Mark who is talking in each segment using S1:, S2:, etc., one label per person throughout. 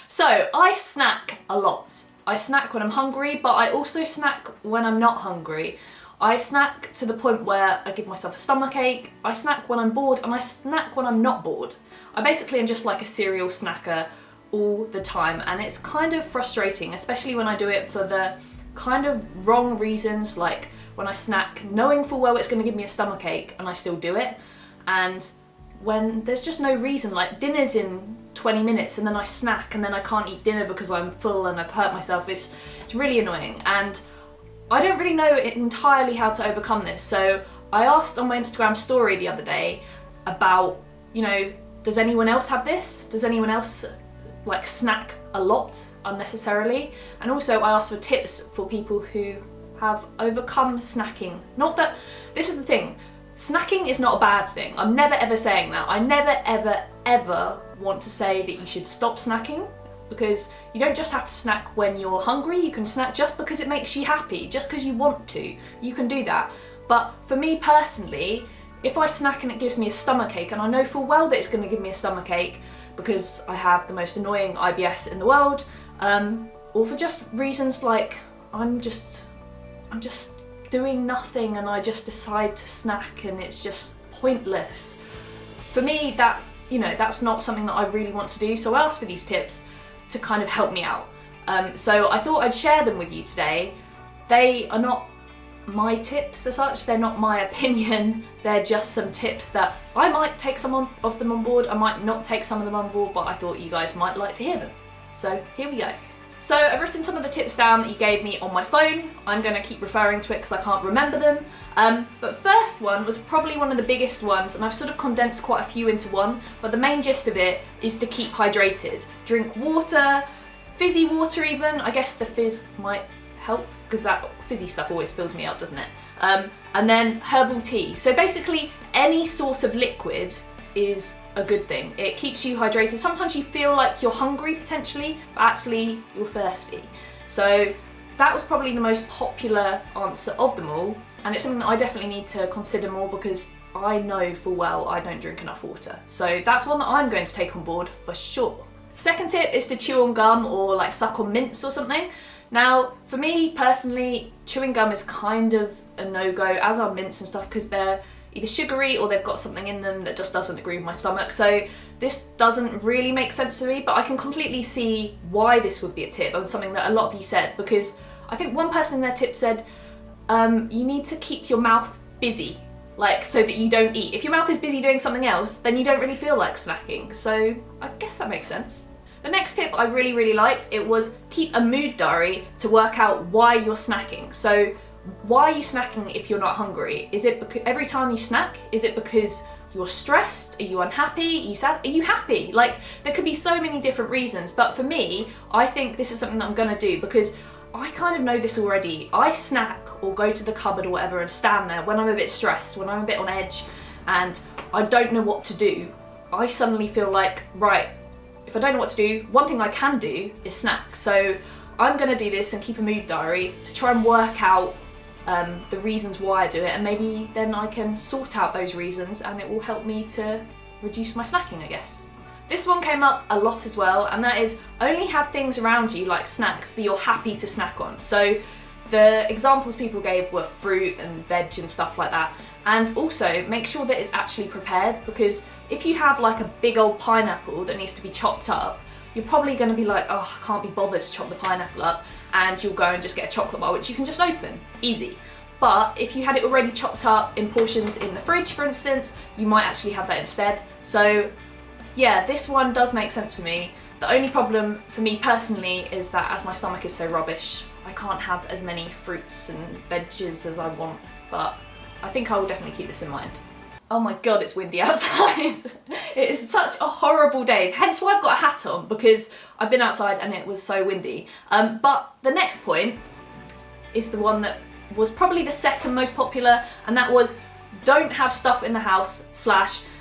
S1: So I snack a lot. I snack when I'm hungry, but I also snack when I'm not hungry. I snack to the point where I give myself a stomachache, I snack when I'm bored, and I snack when I'm not bored. I basically am just like a cereal snacker all the time, and it's kind of frustrating, especially when I do it for the kind of wrong reasons, like when I snack knowing full well it's going to give me a stomachache and I still do it, and when there's just no reason, like dinner's in 20 minutes and then I snack and then I can't eat dinner because I'm full and I've hurt myself. It's really annoying, and I don't really know entirely how to overcome this. So I asked on my Instagram story the other day about, does anyone else have this? Does anyone else like snack a lot unnecessarily? And also I asked for tips for people who have overcome snacking. Not that, this is the thing, snacking is not a bad thing. I'm never ever saying that. I never ever ever want to say that you should stop snacking, because you don't just have to snack when you're hungry. You can snack just because it makes you happy, just because you want to. You can do that. But for me personally, if I snack and it gives me a stomachache, and I know full well that it's going to give me a stomachache because I have the most annoying IBS in the world, or for just reasons like I'm just doing nothing and I just decide to snack and it's just pointless. For me, that's not something that I really want to do. So I asked for these tips to kind of help me out. So I thought I'd share them with you today. They are not my tips as such, they're not my opinion, they're just some tips that I might take some of them on board, I might not take some of them on board, but I thought you guys might like to hear them. So here we go. So I've written some of the tips down that you gave me on my phone. I'm going to keep referring to it because I can't remember them. But first one was probably one of the biggest ones, and I've sort of condensed quite a few into one, but the main gist of it is to keep hydrated. Drink water, fizzy water even. I guess the fizz might help because that fizzy stuff always fills me up, doesn't it? And then herbal tea. So basically any sort of liquid is a good thing. It keeps you hydrated. Sometimes you feel like you're hungry potentially, but actually you're thirsty. So that was probably the most popular answer of them all, and it's something that I definitely need to consider more because I know full well I don't drink enough water. So that's one that I'm going to take on board for sure. Second tip is to chew on gum or like suck on mints or something. Now, for me personally, chewing gum is kind of a no-go, as are mints and stuff, because they're either sugary or they've got something in them that just doesn't agree with my stomach. So this doesn't really make sense to me, but I can completely see why this would be a tip, and something that a lot of you said, because I think one person in their tip said you need to keep your mouth busy, like so that you don't eat. If your mouth is busy doing something else, then you don't really feel like snacking. So I guess that makes sense. The next tip I really, really liked, it was keep a mood diary to work out why you're snacking. So why are you snacking if you're not hungry? Is it because every time you snack, is it because you're stressed? Are you unhappy? Are you sad? Are you happy? Like, there could be so many different reasons, but for me, I think this is something that I'm gonna do because I kind of know this already. I snack or go to the cupboard or whatever and stand there when I'm a bit stressed, when I'm a bit on edge and I don't know what to do. I suddenly feel like, right, if I don't know what to do, one thing I can do is snack. So I'm gonna do this and keep a mood diary to try and work out the reasons why I do it, and maybe then I can sort out those reasons and it will help me to reduce my snacking, I guess. This one came up a lot as well, and that is only have things around you like snacks that you're happy to snack on. So the examples people gave were fruit and veg and stuff like that, and also make sure that it's actually prepared, because if you have like a big old pineapple that needs to be chopped up, you're probably going to be like, oh, I can't be bothered to chop the pineapple up, and you'll go and just get a chocolate bar, which you can just open, easy. But if you had it already chopped up in portions in the fridge, for instance, you might actually have that instead. So yeah, this one does make sense for me. The only problem for me personally is that as my stomach is so rubbish, I can't have as many fruits and veggies as I want, but I think I will definitely keep this in mind. Oh my god, it's windy outside. It is such a horrible day, hence why I've got a hat on, because I've been outside and it was so windy. But the next point is the one that was probably the second most popular, and that was don't have stuff in the house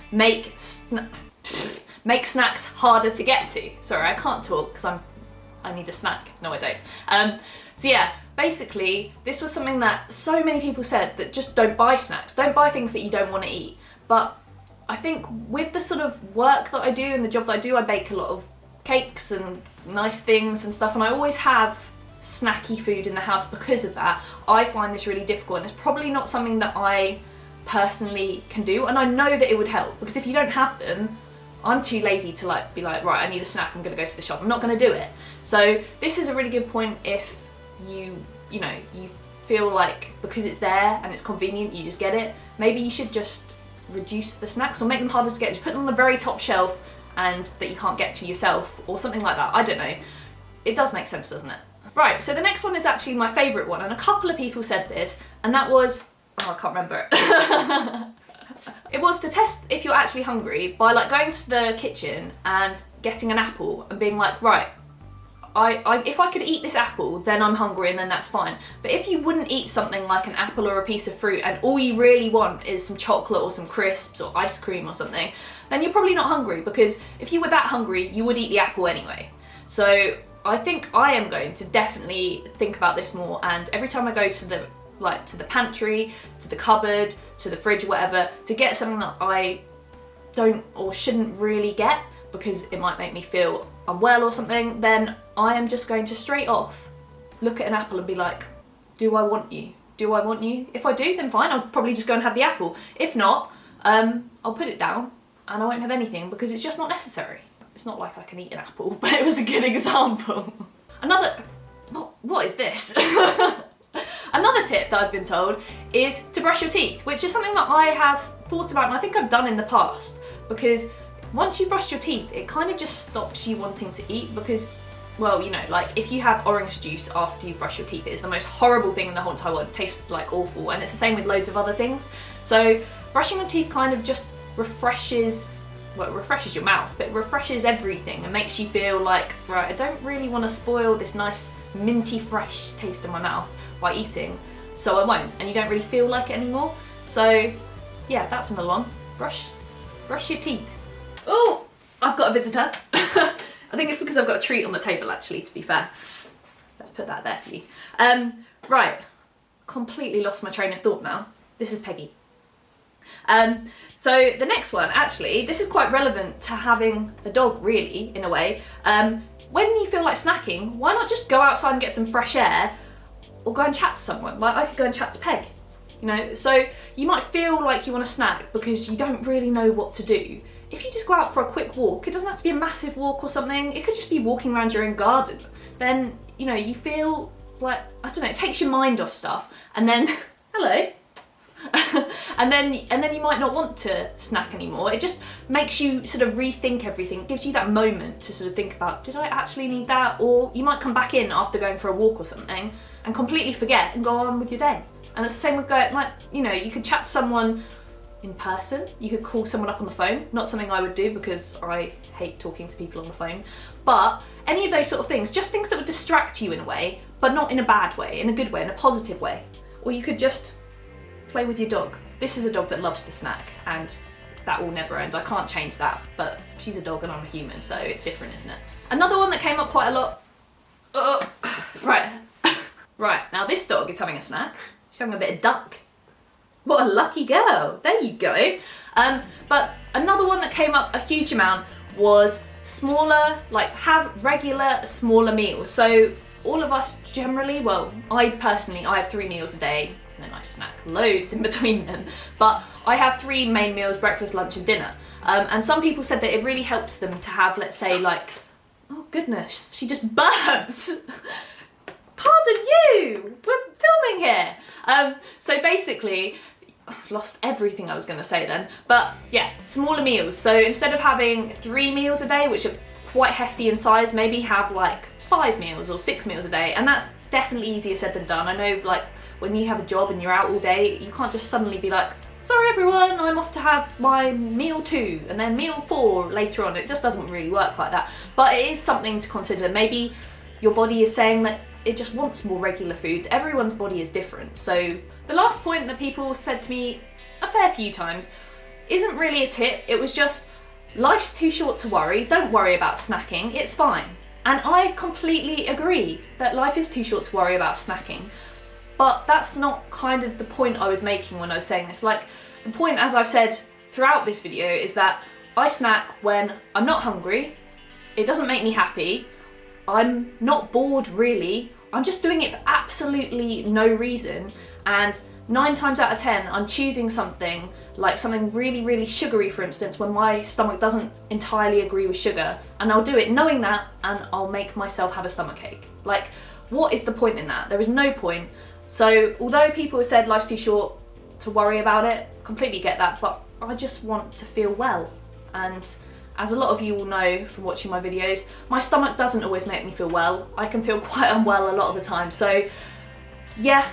S1: / make snacks harder to get to. Sorry, I can't talk because I need a snack. No, I don't. So yeah, basically this was something that so many people said, that just don't buy snacks, don't buy things that you don't want to eat. But I think with the sort of work that I do and the job that I do, I bake a lot of cakes and nice things and stuff, and I always have snacky food in the house because of that. I find this really difficult, and it's probably not something that I personally can do, and I know that it would help, because if you don't have them, I'm too lazy to like be like, right, I need a snack, I'm gonna go to the shop. I'm not gonna do it. So this is a really good point if you know, you feel like because it's there and it's convenient, you just get it. Maybe you should just reduce the snacks or make them harder to get. Just put them on the very top shelf and that you can't get to yourself or something like that. I don't know. It does make sense, doesn't it? Right, so the next one is actually my favourite one, and a couple of people said this, and that was, oh, I can't remember it. It was to test if you're actually hungry by like going to the kitchen and getting an apple and being like, right, if I could eat this apple, then I'm hungry and then that's fine. But if you wouldn't eat something like an apple or a piece of fruit and all you really want is some chocolate or some crisps or ice cream or something, then you're probably not hungry, because if you were that hungry, you would eat the apple anyway. So I think I am going to definitely think about this more, and every time I go to the pantry, to the cupboard, to the fridge or whatever, to get something that I don't or shouldn't really get because it might make me feel unwell or something, then I am just going to straight off look at an apple and be like, do I want you? Do I want you? If I do, then fine, I'll probably just go and have the apple. If not, I'll put it down and I won't have anything because it's just not necessary. It's not like I can eat an apple, but it was a good example. What is this? Another tip that I've been told is to brush your teeth, which is something that I have thought about and I think I've done in the past, because once you brush your teeth, it kind of just stops you wanting to eat, because, well, you know, like if you have orange juice after you brush your teeth, it is the most horrible thing in the whole entire world. It tastes like awful, and it's the same with loads of other things. So brushing your teeth kind of just refreshes your mouth, but it refreshes everything and makes you feel like, right, I don't really want to spoil this nice minty fresh taste in my mouth by eating, so I won't, and you don't really feel like it anymore. So yeah, that's another one. Brush your teeth. Oh, I've got a visitor. I think it's because I've got a treat on the table, actually, to be fair. Let's put that there for you. Right, completely lost my train of thought now. This is Peggy. So the next one, actually, this is quite relevant to having a dog, really, in a way. When you feel like snacking, why not just go outside and get some fresh air, or go and chat to someone? Like I could go and chat to Peg, you know? So you might feel like you want a snack because you don't really know what to do. If you just go out for a quick walk, it doesn't have to be a massive walk or something, it could just be walking around your own garden. Then, you know, you feel like, I don't know, it takes your mind off stuff, and then, hello. and then you might not want to snack anymore. It just makes you sort of rethink everything. It gives you that moment to sort of think about, did I actually need that? Or you might come back in after going for a walk or something and completely forget and go on with your day. And it's the same with going, like, you know, you could chat to someone in person, you could call someone up on the phone. Not something I would do because I hate talking to people on the phone. But any of those sort of things, just things that would distract you in a way, but not in a bad way, in a good way, in a positive way. Or you could just play with your dog. This is a dog that loves to snack, and that will never end. I can't change that, but she's a dog and I'm a human, so it's different, isn't it? Another one that came up quite a lot. Right, now this dog is having a snack. She's having a bit of duck. What a lucky girl. There you go. But another one that came up a huge amount was smaller, like have regular smaller meals. So all of us generally, well, I personally, I have 3 meals a day, and then I snack loads in between them. But I have 3 main meals, breakfast, lunch and dinner. And some people said that it really helps them to have, let's say, like, oh goodness, she just burps. Pardon you, we're filming here. So basically, I've lost everything I was going to say then. But yeah, smaller meals. So instead of having 3 meals a day, which are quite hefty in size, maybe have like 5 meals or 6 meals a day. And that's definitely easier said than done. I know, like, when you have a job and you're out all day, you can't just suddenly be like, sorry everyone, I'm off to have my meal 2 and then meal 4 later on. It just doesn't really work like that. But it is something to consider. Maybe your body is saying that it just wants more regular food. Everyone's body is different. So the last point that people said to me a fair few times isn't really a tip. It was just, life's too short to worry. Don't worry about snacking. It's fine. And I completely agree that life is too short to worry about snacking. But that's not kind of the point I was making when I was saying this. Like, the point, as I've said throughout this video, is that I snack when I'm not hungry, it doesn't make me happy, I'm not bored really. I'm just doing it for absolutely no reason, and 9 times out of 10 I'm choosing something like something really, really sugary, for instance, when my stomach doesn't entirely agree with sugar, and I'll do it knowing that, and I'll make myself have a stomachache. Like, what is the point in that? There is no point. So although people have said life's too short to worry about it, completely get that, but I just want to feel well. And as a lot of you will know from watching my videos, my stomach doesn't always make me feel well. I can feel quite unwell a lot of the time. So yeah,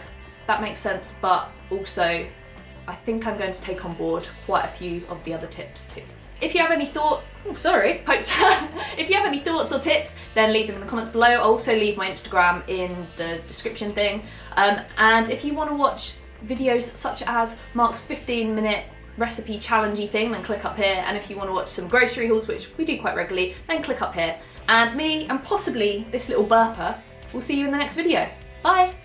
S1: that makes sense, but also I think I'm going to take on board quite a few of the other tips too. If you have any if you have any thoughts or tips, then leave them in the comments below. I'll also leave my Instagram in the description thing. And if you want to watch videos such as Mark's 15-minute recipe challengey thing, then click up here. And if you want to watch some grocery hauls, which we do quite regularly, then click up here. And me, and possibly this little burper, will see you in the next video. Bye!